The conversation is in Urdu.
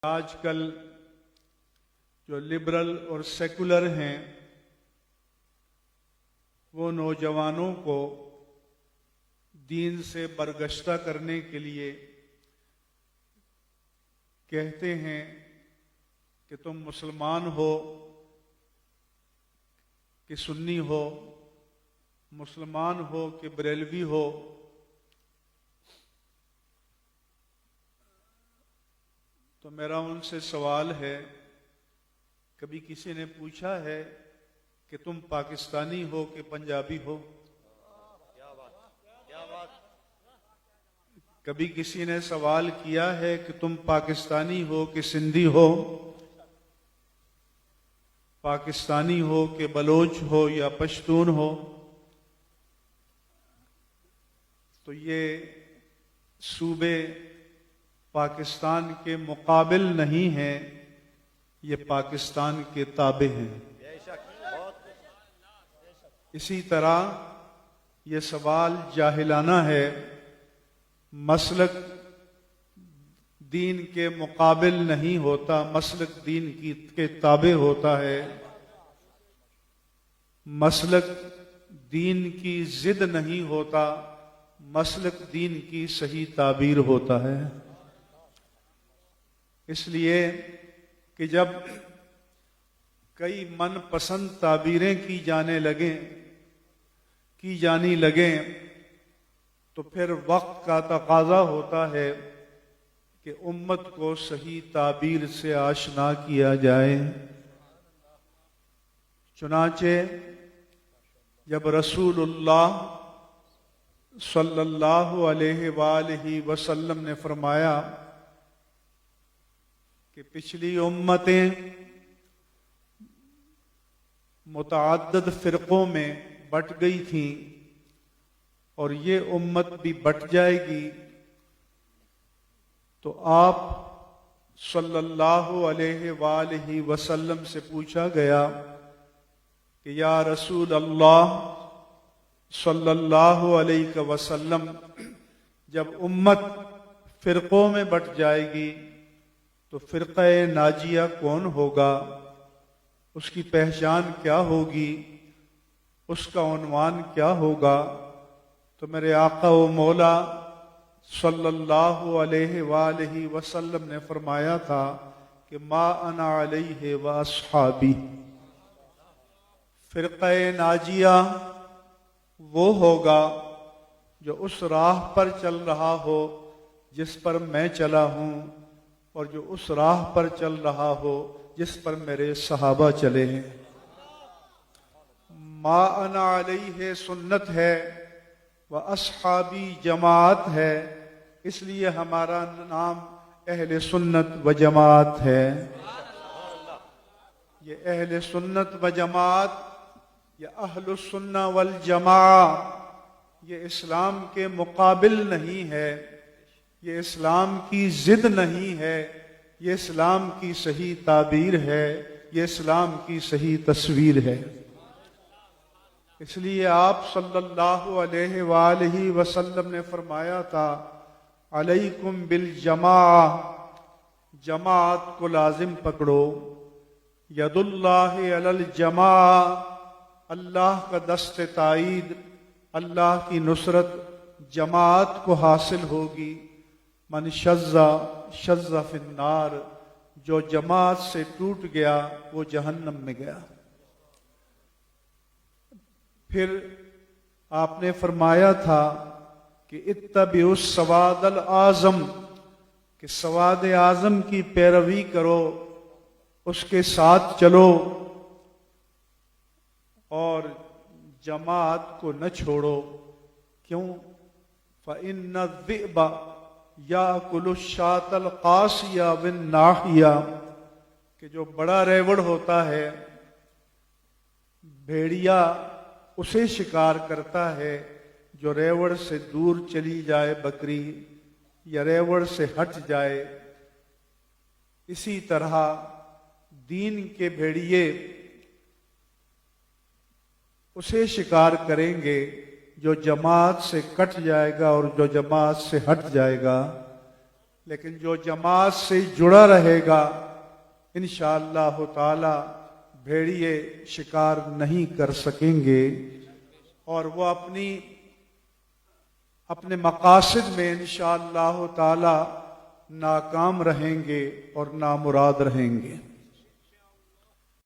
آج کل جو لبرل اور سیکولر ہیں وہ نوجوانوں کو دین سے برگشتہ کرنے کے لیے کہتے ہیں کہ تم مسلمان ہو کہ سنی ہو، مسلمان ہو کہ بریلوی ہو، تو میرا ان سے سوال ہے، کبھی کسی نے پوچھا ہے کہ تم پاکستانی ہو کہ پنجابی ہو؟ کبھی کسی نے سوال کیا ہے کہ تم پاکستانی ہو کہ سندھی ہو، پاکستانی ہو کہ بلوچ ہو یا پشتون ہو؟ تو یہ صوبے پاکستان کے مقابل نہیں ہیں، یہ پاکستان کے تابع ہیں۔ اسی طرح یہ سوال جاہلانہ ہے، مسلک دین کے مقابل نہیں ہوتا، مسلک دین کے تابع ہوتا ہے، مسلک دین کی ضد نہیں ہوتا، مسلک دین کی صحیح تعبیر ہوتا ہے۔ اس لیے کہ جب کئی من پسند تعبیریں کی جانی لگیں تو پھر وقت کا تقاضا ہوتا ہے کہ امت کو صحیح تعبیر سے آشنا کیا جائے۔ چنانچہ جب رسول اللہ صلی اللہ علیہ وآلہ وسلم نے فرمایا کہ پچھلی امتیں متعدد فرقوں میں بٹ گئی تھیں اور یہ امت بھی بٹ جائے گی، تو آپ صلی اللہ علیہ وآلہ وسلم سے پوچھا گیا کہ یا رسول اللہ صلی اللہ علیہ وسلم، جب امت فرقوں میں بٹ جائے گی تو فرقہ ناجیہ کون ہوگا؟ اس کی پہچان کیا ہوگی؟ اس کا عنوان کیا ہوگا؟ تو میرے آقا و مولا صلی اللہ علیہ وآلہ وسلم نے فرمایا تھا کہ ما انا علیہ واصحابی، فرقہ ناجیہ وہ ہوگا جو اس راہ پر چل رہا ہو جس پر میں چلا ہوں، اور جو اس راہ پر چل رہا ہو جس پر میرے صحابہ چلے ہیں۔ ما انا علیہ سنت ہے و اصحابی جماعت ہے، اس لیے ہمارا نام اہل سنت و جماعت ہے۔ یہ اہل سنت و جماعت یا اہل السنہ والجماعہ یہ اسلام کے مقابل نہیں ہے، یہ اسلام کی ضد نہیں ہے، یہ اسلام کی صحیح تعبیر ہے، یہ اسلام کی صحیح تصویر ہے۔ اس لیے آپ صلی اللہ علیہ وآلہ وسلم نے فرمایا تھا علیکم بالجماعہ، جماعت کو لازم پکڑو۔ ید اللہ علی الجماعہ، اللہ کا دست تائید، اللہ کی نصرت جماعت کو حاصل ہوگی۔ من شذ شذ فی النار، جو جماعت سے ٹوٹ گیا وہ جہنم میں گیا۔ پھر آپ نے فرمایا تھا کہ اتبعوا السواد الاعظم، کہ سواد اعظم کی پیروی کرو، اس کے ساتھ چلو اور جماعت کو نہ چھوڑو۔ کیوں؟ فإن الذئب یاکل الشاة القاسیہ والناحیہ، کہ جو بڑا ریوڑ ہوتا ہے بھیڑیا اسے شکار کرتا ہے جو ریوڑ سے دور چلی جائے بکری یا ریوڑ سے ہٹ جائے۔ اسی طرح دین کے بھیڑیے اسے شکار کریں گے جو جماعت سے کٹ جائے گا اور جو جماعت سے ہٹ جائے گا۔ لیکن جو جماعت سے جڑا رہے گا انشاءاللہ تعالی بھیڑیے شکار نہیں کر سکیں گے، اور وہ اپنے مقاصد میں انشاءاللہ تعالی ناکام رہیں گے اور نامراد رہیں گے۔